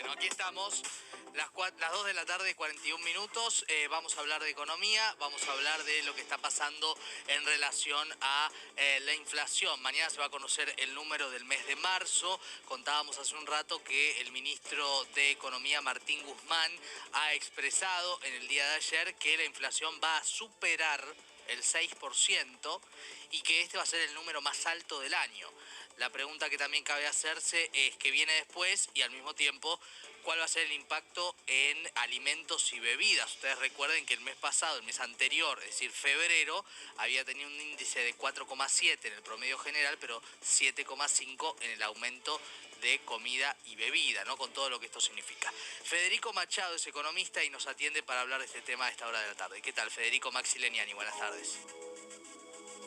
Bueno, aquí estamos, las 2 de la tarde, 41 minutos. Vamos a hablar de economía, vamos a hablar de lo que está pasando en relación a la inflación. Mañana se va a conocer el número del mes de marzo. Contábamos hace un rato que el ministro de Economía, Martín Guzmán, ha expresado en el día de ayer que la inflación va a superar el 6% y que este va a ser el número más alto del año. La pregunta que también cabe hacerse es qué viene después y al mismo tiempo cuál va a ser el impacto en alimentos y bebidas. Ustedes recuerden que el mes pasado, el mes anterior, es decir, febrero, había tenido un índice de 4,7 en el promedio general, pero 7,5 en el aumento de comida y bebida, ¿no? Con todo lo que esto significa. Federico Machado es economista y nos atiende para hablar de este tema a esta hora de la tarde. ¿Qué tal, Federico? Maxi Leniani, buenas tardes.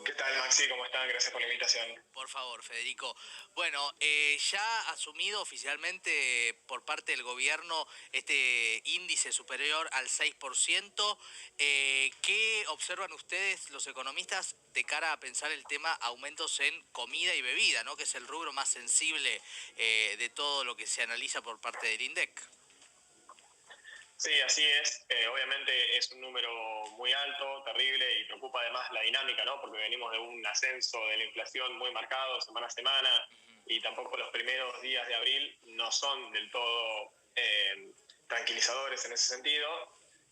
¿Qué tal, Maxi? ¿Cómo están? Gracias por la invitación. Por favor, Federico. Bueno, ya ha asumido oficialmente por parte del gobierno este índice superior al 6%. ¿Qué observan ustedes, los economistas, de cara a pensar el tema aumentos en comida y bebida, ¿no? Que es el rubro más sensible de todo lo que se analiza por parte del INDEC? Sí, así es. Obviamente es un número muy alto, terrible y preocupa además la dinámica, ¿no? Porque venimos de un ascenso de la inflación muy marcado semana a semana y tampoco los primeros días de abril no son del todo tranquilizadores en ese sentido.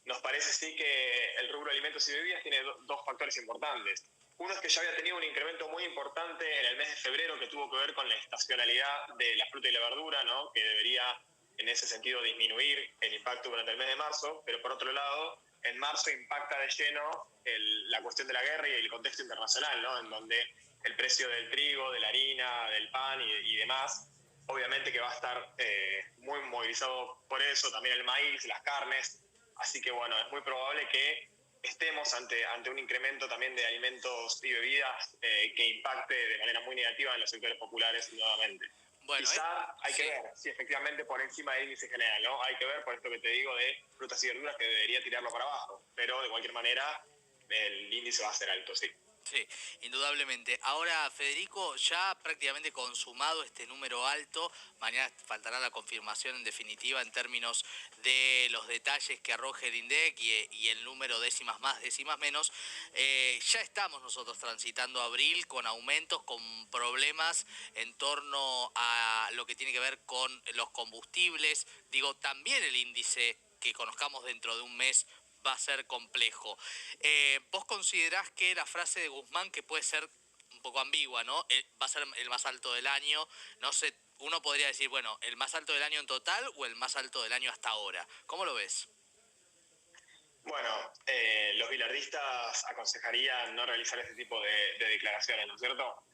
Nos parece sí que el rubro alimentos y bebidas tiene dos factores importantes. Uno es que ya había tenido un incremento muy importante en el mes de febrero que tuvo que ver con la estacionalidad de la fruta y la verdura, ¿no? Que debería en ese sentido disminuir el impacto durante el mes de marzo, pero por otro lado, en marzo impacta de lleno la cuestión de la guerra y el contexto internacional, ¿no? En donde el precio del trigo, de la harina, del pan y demás, obviamente que va a estar muy movilizado por eso, también el maíz, las carnes, así que bueno, es muy probable que estemos ante un incremento también de alimentos y bebidas que impacte de manera muy negativa en los sectores populares nuevamente. Bueno, quizá hay sí. que ver si efectivamente por encima del índice general, ¿no? Hay que ver por esto que te digo de frutas y verduras que debería tirarlo para abajo, pero de cualquier manera el índice va a ser alto, sí. Sí, indudablemente. Ahora, Federico, ya prácticamente consumado este número alto, mañana faltará la confirmación en definitiva en términos de los detalles que arroje el INDEC y el número décimas más, décimas menos. Ya estamos nosotros transitando abril con aumentos, con problemas en torno a lo que tiene que ver con los combustibles. Digo, también el índice que conozcamos dentro de un mes va a ser complejo. ¿Vos considerás que la frase de Guzmán, que puede ser un poco ambigua, ¿no? Va a ser el más alto del año, no sé, uno podría decir, bueno, ¿el más alto del año en total o el más alto del año hasta ahora? ¿Cómo lo ves? Bueno, los bilardistas aconsejarían no realizar este tipo de declaraciones, ¿no es cierto?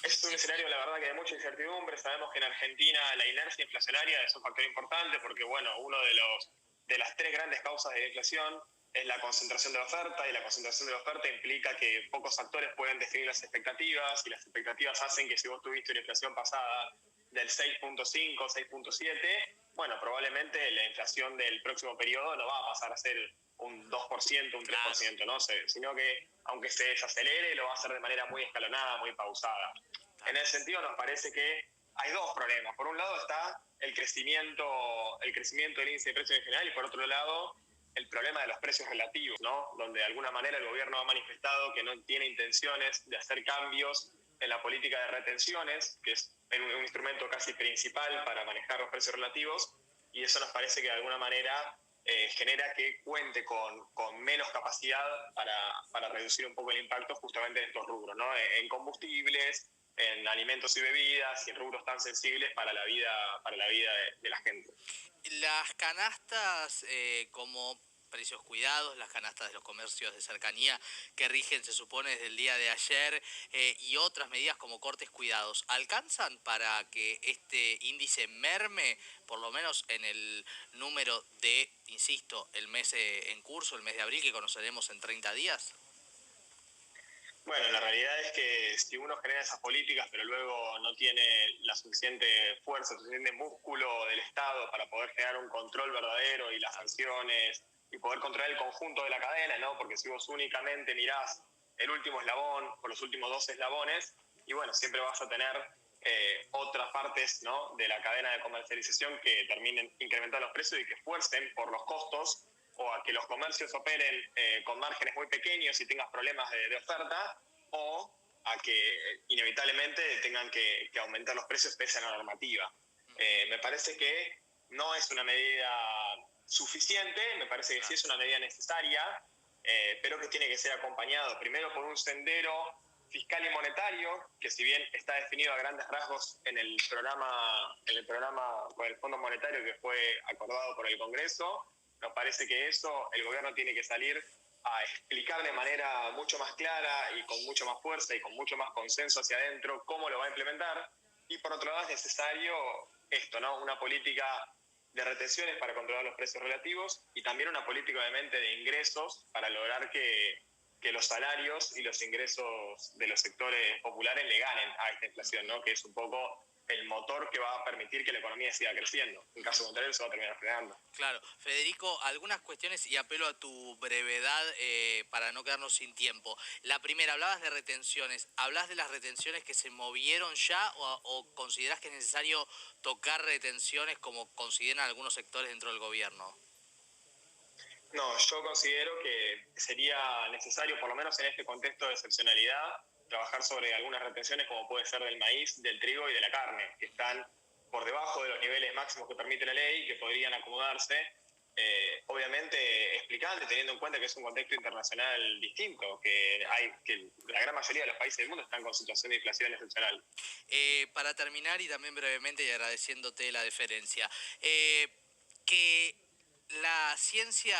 Es un escenario, la verdad, que de mucha incertidumbre. Sabemos que en Argentina la inercia inflacionaria es un factor importante porque, bueno, uno de las tres grandes causas de la inflación es la concentración de la oferta, y la concentración de la oferta implica que pocos actores pueden definir las expectativas, y las expectativas hacen que si vos tuviste una inflación pasada del 6.5, 6.7, bueno, probablemente la inflación del próximo periodo no va a pasar a ser un 2%, un 3%, ¿no? Sino que aunque se desacelere, lo va a hacer de manera muy escalonada, muy pausada. En ese sentido nos parece que hay dos problemas. Por un lado está el crecimiento del índice de precios en general, y por otro lado el problema de los precios relativos, ¿no? Donde de alguna manera el gobierno ha manifestado que no tiene intenciones de hacer cambios en la política de retenciones, que es un instrumento casi principal para manejar los precios relativos, y eso nos parece que de alguna manera genera que cuente con menos capacidad para reducir un poco el impacto justamente en estos rubros, ¿no? En combustibles, en alimentos y bebidas, y en rubros tan sensibles para la vida de la gente. Las canastas como precios cuidados, las canastas de los comercios de cercanía que rigen, se supone, desde el día de ayer, y otras medidas como cortes cuidados, ¿alcanzan para que este índice merme, por lo menos en el número de, insisto, el mes en curso, el mes de abril, que conoceremos en 30 días? Bueno, la realidad es que si uno genera esas políticas, pero luego no tiene la suficiente fuerza, suficiente músculo del Estado para poder generar un control verdadero y las sanciones y poder controlar el conjunto de la cadena, ¿no? Porque si vos únicamente mirás el último eslabón o los últimos dos eslabones, y bueno, siempre vas a tener otras partes, ¿no?, de la cadena de comercialización que terminen incrementando los precios y que fuercen por los costos o a que los comercios operen con márgenes muy pequeños y tengas problemas de oferta, o a que inevitablemente tengan que aumentar los precios pese a la normativa. Me parece que no es una medida suficiente, me parece que sí es una medida necesaria, pero que tiene que ser acompañado primero por un sendero fiscal y monetario, que si bien está definido a grandes rasgos en el programa con el Fondo Monetario que fue acordado por el Congreso, nos parece que eso el gobierno tiene que salir a explicar de manera mucho más clara y con mucho más fuerza y con mucho más consenso hacia adentro cómo lo va a implementar. Y por otro lado es necesario esto, ¿no?, una política de retenciones para controlar los precios relativos y también una política obviamente de ingresos para lograr que los salarios y los ingresos de los sectores populares le ganen a esta inflación, ¿no?, que es un poco el motor que va a permitir que la economía siga creciendo. En caso contrario, se va a terminar frenando. Claro. Federico, algunas cuestiones y apelo a tu brevedad para no quedarnos sin tiempo. La primera, hablabas de retenciones. ¿Hablas de las retenciones que se movieron ya o considerás que es necesario tocar retenciones como consideran algunos sectores dentro del gobierno? No, yo considero que sería necesario, por lo menos en este contexto de excepcionalidad, trabajar sobre algunas retenciones como puede ser del maíz, del trigo y de la carne, que están por debajo de los niveles máximos que permite la ley, que podrían acomodarse, obviamente explicando y teniendo en cuenta que es un contexto internacional distinto, que la gran mayoría de los países del mundo están con situación de inflación excepcional. Para terminar y también brevemente y agradeciéndote la deferencia, que la ciencia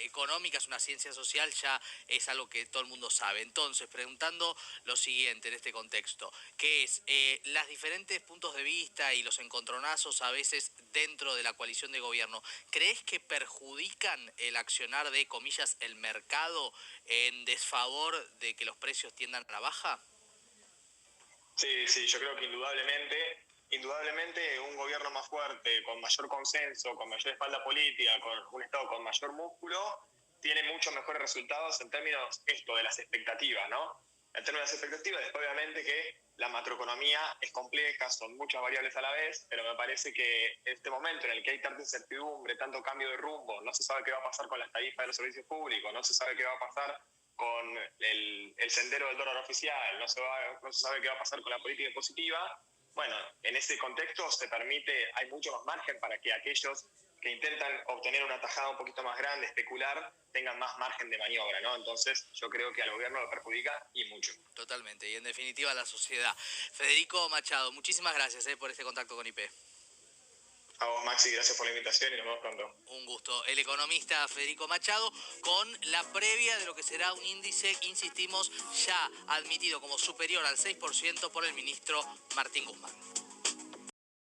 económica es una ciencia social ya es algo que todo el mundo sabe. Entonces, preguntando lo siguiente en este contexto, que es los diferentes puntos de vista y los encontronazos a veces dentro de la coalición de gobierno, ¿crees que perjudican el accionar de, comillas, el mercado en desfavor de que los precios tiendan a la baja? Sí, sí, yo creo que indudablemente un gobierno más fuerte, con mayor consenso, con mayor espalda política, con un Estado con mayor músculo, tiene muchos mejores resultados en términos esto de las expectativas, ¿no? En términos de las expectativas, después obviamente que la macroeconomía es compleja, son muchas variables a la vez, pero me parece que en este momento en el que hay tanta incertidumbre, tanto cambio de rumbo, no se sabe qué va a pasar con las tarifas de los servicios públicos, no se sabe qué va a pasar con el sendero del dólar oficial, no se sabe qué va a pasar con la política impositiva. Bueno, en ese contexto hay mucho más margen para que aquellos que intentan obtener una tajada un poquito más grande, especular, tengan más margen de maniobra, ¿no? Entonces yo creo que al gobierno lo perjudica y mucho. Totalmente, y en definitiva a la sociedad. Federico Machado, muchísimas gracias por este contacto con IP. A vos, Maxi, gracias por la invitación y nos vemos pronto. Un gusto. El economista Federico Machado con la previa de lo que será un índice, insistimos, ya admitido como superior al 6% por el ministro Martín Guzmán.